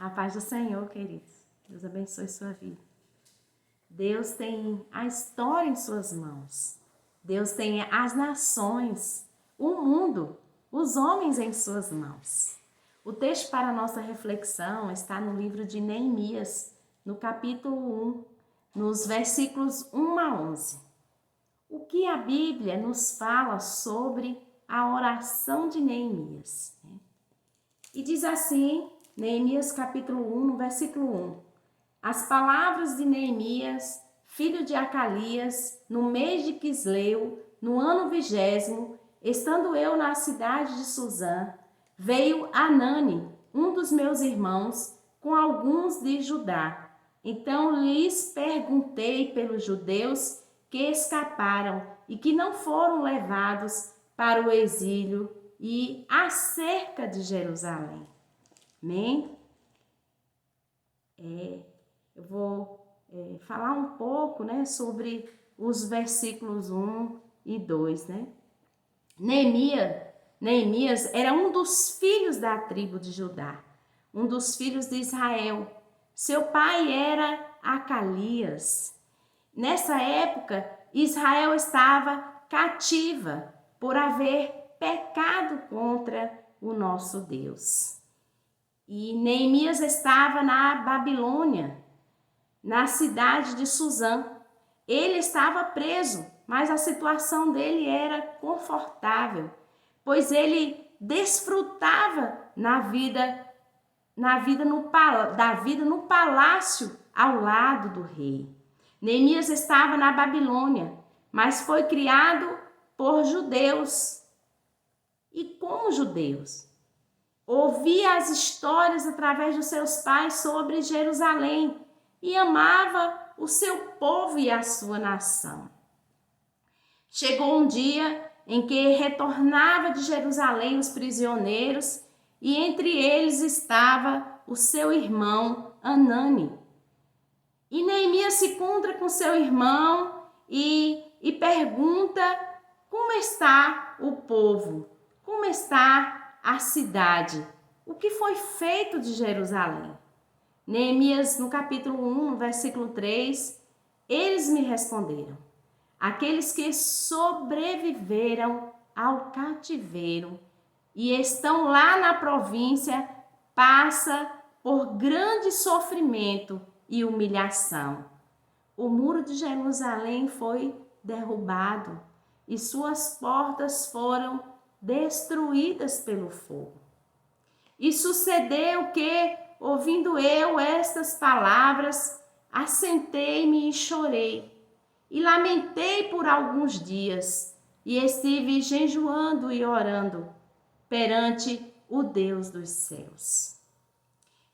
A paz do Senhor, queridos. Deus abençoe sua vida. Deus tem a história em suas mãos. Deus tem as nações, o mundo, os homens em suas mãos. O texto para a nossa reflexão está no livro de Neemias, no capítulo 1, nos versículos 1 a 11. O que a Bíblia nos fala sobre a oração de Neemias? E diz assim, Neemias capítulo 1, no versículo 1. As palavras de Neemias, filho de Acalias, no mês de Quisleu, no ano 20º, estando eu na cidade de Suzã, veio Anani, um dos meus irmãos, com alguns de Judá. Então lhes perguntei pelos judeus que escaparam e que não foram levados para o exílio e acerca de Jerusalém. Amém? Eu vou falar um pouco, sobre os versículos 1 e 2, Neemias era um dos filhos da tribo de Judá, um dos filhos de Israel. Seu pai era Acalias. Nessa época, Israel estava cativa por haver pecado contra o nosso Deus. E Neemias estava na Babilônia, na cidade de Suzã. Ele estava preso, mas a situação dele era confortável, pois ele desfrutava da vida no palácio ao lado do rei. Neemias estava na Babilônia, mas foi criado por judeus. E como judeus? Ouvia as histórias através dos seus pais sobre Jerusalém e amava o seu povo e a sua nação. Chegou um dia em que retornava de Jerusalém os prisioneiros e entre eles estava o seu irmão Anani. E Neemias se encontra com seu irmão e pergunta como está o povo, como está a cidade, o que foi feito de Jerusalém. Neemias, no capítulo 1, versículo 3, eles me responderam: aqueles que sobreviveram ao cativeiro e estão lá na província passa por grande sofrimento e humilhação. O muro de Jerusalém foi derrubado e suas portas foram destruídas pelo fogo. E sucedeu que, ouvindo eu estas palavras, assentei-me e chorei, e lamentei por alguns dias, e estive jejuando e orando perante o Deus dos céus.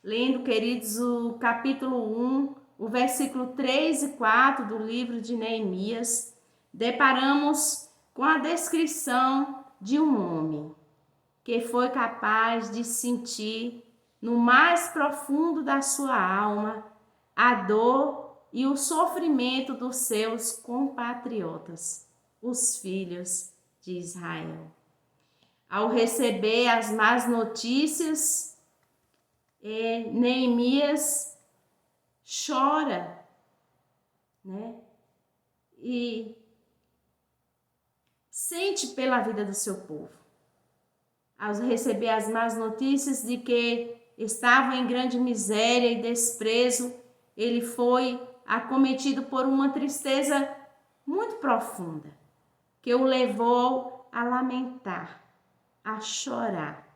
Lendo, queridos, o capítulo 1, o versículo 3 e 4 do livro de Neemias, deparamos com a descrição de um homem que foi capaz de sentir no mais profundo da sua alma a dor e o sofrimento dos seus compatriotas, os filhos de Israel. Ao receber as más notícias, Neemias chora, e sente pela vida do seu povo. Ao receber as más notícias de que estava em grande miséria e desprezo, ele foi acometido por uma tristeza muito profunda, que o levou a lamentar, a chorar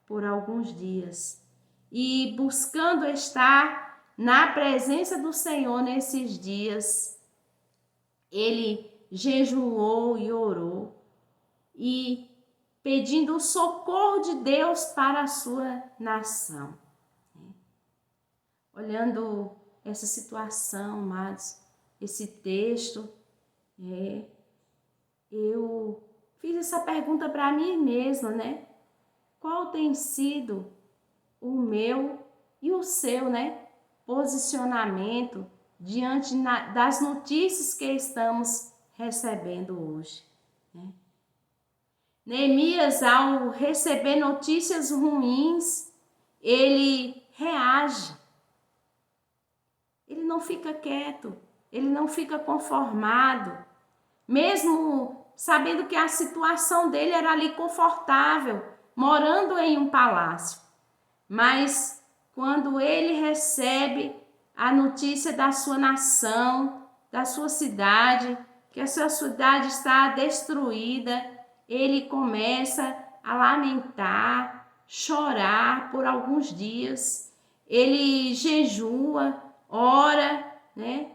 por alguns dias. E buscando estar na presença do Senhor nesses dias, ele jejuou e orou e pedindo o socorro de Deus para a sua nação. Olhando essa situação, amados, esse texto, eu fiz essa pergunta para mim mesma, Qual tem sido o meu e o seu, posicionamento diante das notícias que estamos recebendo hoje, Neemias, ao receber notícias ruins, ele reage. Ele não fica quieto, ele não fica conformado, mesmo sabendo que a situação dele era ali confortável, morando em um palácio. Mas quando ele recebe a notícia da sua nação, da sua cidade, que a sua cidade está destruída, ele começa a lamentar, chorar por alguns dias. Ele jejua, ora, né?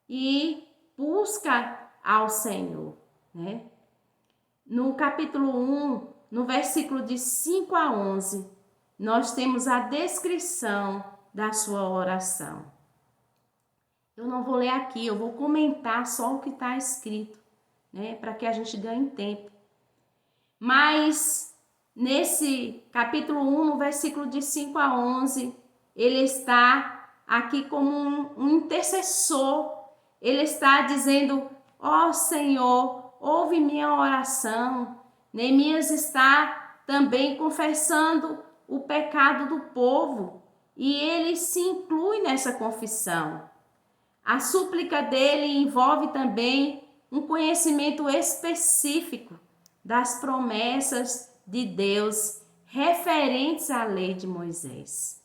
E busca ao Senhor, né? No capítulo 1, no versículo de 5 a 11, nós temos a descrição da sua oração. Eu não vou ler aqui, eu vou comentar só o que está escrito, né? Para que a gente ganhe tempo. Mas nesse capítulo 1, no versículo de 5 a 11, ele está aqui como um intercessor. Ele está dizendo: ó Senhor, ouve minha oração. Neemias está também confessando o pecado do povo e ele se inclui nessa confissão. A súplica dele envolve também um conhecimento específico das promessas de Deus referentes à lei de Moisés.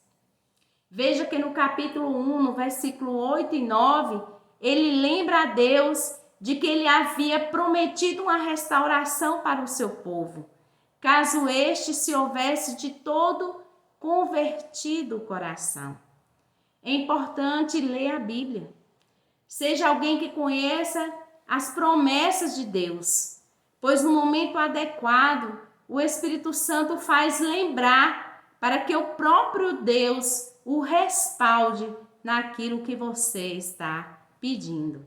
Veja que no capítulo 1, no versículo 8 e 9, ele lembra a Deus de que ele havia prometido uma restauração para o seu povo, caso este se houvesse de todo convertido o coração. É importante ler a Bíblia. Seja alguém que conheça as promessas de Deus, pois no momento adequado, o Espírito Santo faz lembrar para que o próprio Deus o respalde naquilo que você está pedindo.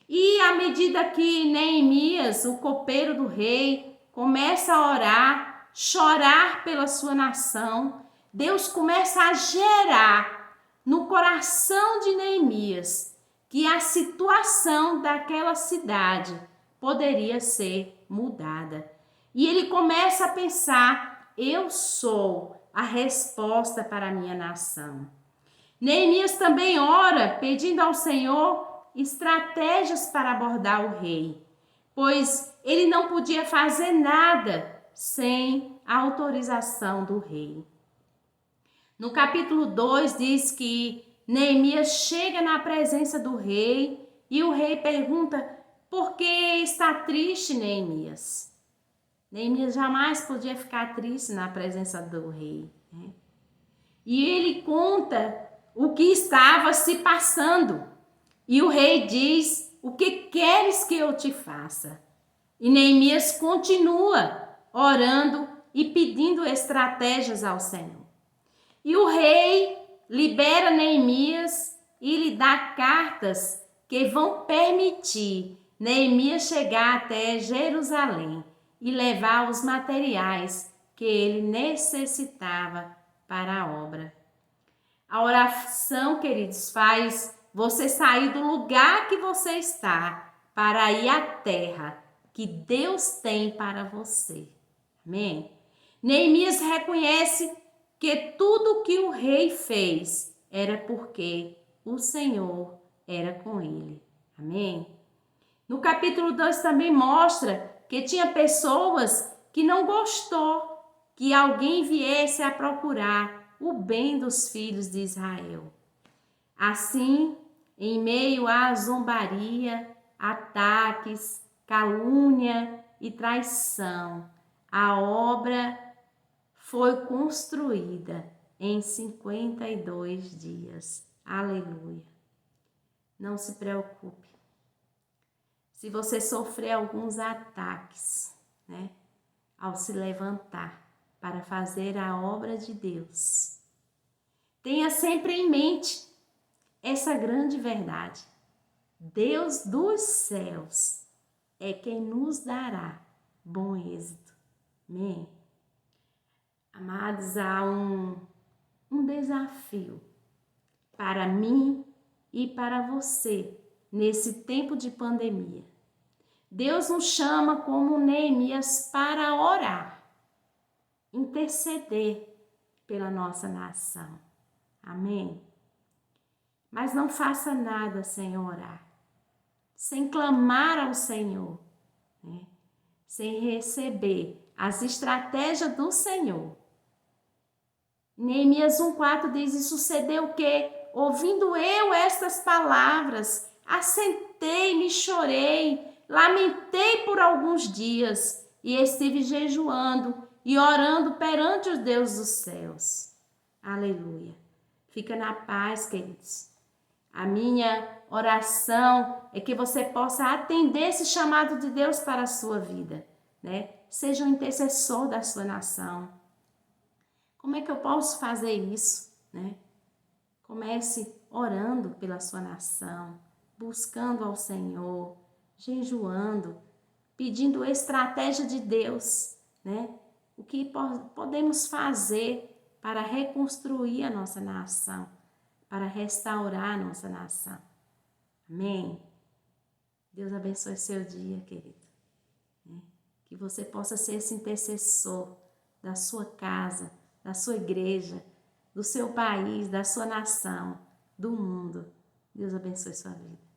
E à medida que Neemias, o copeiro do rei, começa a orar, chorar pela sua nação, Deus começa a gerar no coração de Neemias que a situação daquela cidade poderia ser mudada. E ele começa a pensar: eu sou a resposta para a minha nação. Neemias também ora, pedindo ao Senhor estratégias para abordar o rei, pois ele não podia fazer nada sem a autorização do rei. No capítulo 2 diz que Neemias chega na presença do rei e o rei pergunta: por que está triste, Neemias? Neemias jamais podia ficar triste na presença do rei, né? E ele conta o que estava se passando. E o rei diz: o que queres que eu te faça? E Neemias continua orando e pedindo estratégias ao Senhor. E o rei libera Neemias e lhe dá cartas que vão permitir Neemias chegar até Jerusalém e levar os materiais que ele necessitava para a obra. A oração, queridos, faz você sair do lugar que você está para ir à terra que Deus tem para você. Amém? Neemias reconhece que tudo que o rei fez era porque o Senhor era com ele. Amém? No capítulo 2 também mostra que tinha pessoas que não gostou que alguém viesse a procurar o bem dos filhos de Israel. Assim, em meio à zombaria, ataques, calúnia e traição, a obra foi construída em 52 dias. Aleluia. Não se preocupe. Se você sofrer alguns ataques, né, ao se levantar para fazer a obra de Deus, tenha sempre em mente essa grande verdade. Deus dos céus é quem nos dará bom êxito. Amém? Amados, há um desafio para mim e para você nesse tempo de pandemia. Deus nos chama como Neemias para orar, interceder, pela nossa nação. Amém? Mas não faça nada sem orar, sem clamar ao Senhor, né? Sem receber as estratégias do Senhor. Neemias 1,4 diz: e sucedeu que, ouvindo eu estas palavras, assentei-me e chorei, lamentei por alguns dias, e estive jejuando e orando perante os deuses dos céus. Aleluia. Fica na paz, queridos. A minha oração é que você possa atender esse chamado de Deus para a sua vida, né? Seja um intercessor da sua nação. Como é que eu posso fazer isso, né? Comece orando pela sua nação, buscando ao Senhor, jejuando, pedindo estratégia de Deus, né? O que podemos fazer para reconstruir a nossa nação, para restaurar a nossa nação. Amém? Deus abençoe seu dia, querido. Que você possa ser esse intercessor da sua casa, da sua igreja, do seu país, da sua nação, do mundo. Deus abençoe sua vida.